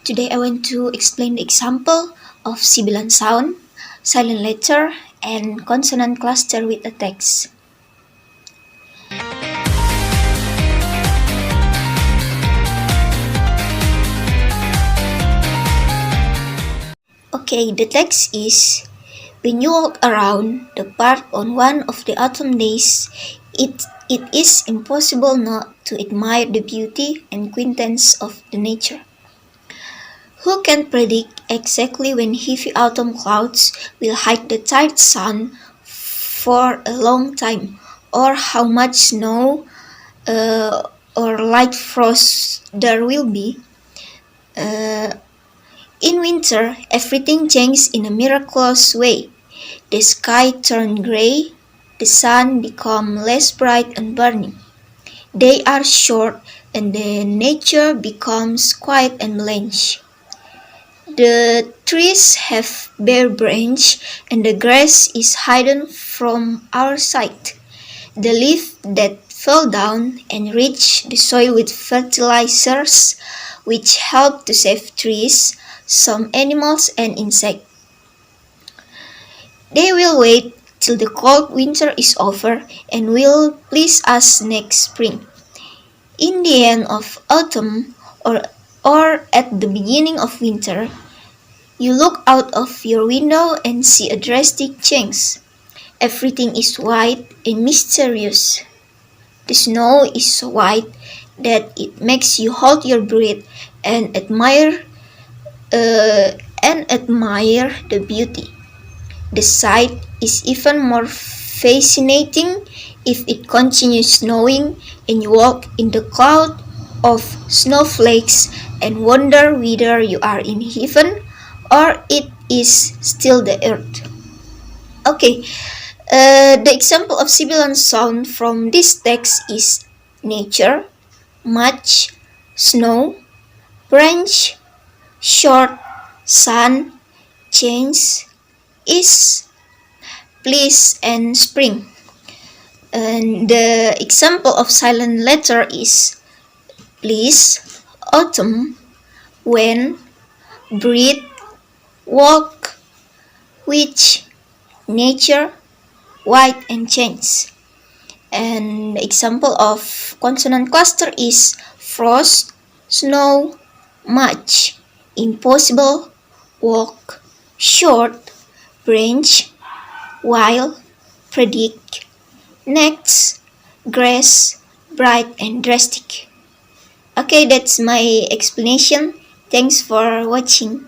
Today I want to explain the example of sibilant sound, silent letter, and consonant cluster with a text. Okay, the text is: when you walk around the park on one of the autumn days, it is impossible not to admire the beauty and quaintness of the nature. Who can predict exactly when heavy autumn clouds will hide the tired sun for a long time, or how much snow or light frost there will be? Uh, in winter, everything changes in a miraculous way. The sky turns gray, the sun becomes less bright and burning. Days are short, and the nature becomes quiet and blank. The trees have bare branches, and the grass is hidden from our sight. The leaves that fell down enrich the soil with fertilizers, which help to save trees, some animals, and insects. They will wait till the cold winter is over and will please us next spring. In the end of autumn or at the beginning of winter, you look out of your window and see a drastic change. Everything is white and mysterious. The snow is so white that it makes you hold your breath and uh, admire the beauty. The sight is even more fascinating if it continues snowing and you walk in the cloud of snowflakes and wonder whether you are in heaven or it is still the earth. Okay, the example of sibilant sound from this text is nature, much, snow, branch, short, sun, change, is, please, and spring. And the example of silent letter is please, autumn, when, breathe, walk, which, nature, white, and change. And the example of consonant cluster is frost, snow, much, impossible, walk, short, branch, while, predict, next, grass, bright, and drastic. Okay, that's my explanation. Thanks for watching.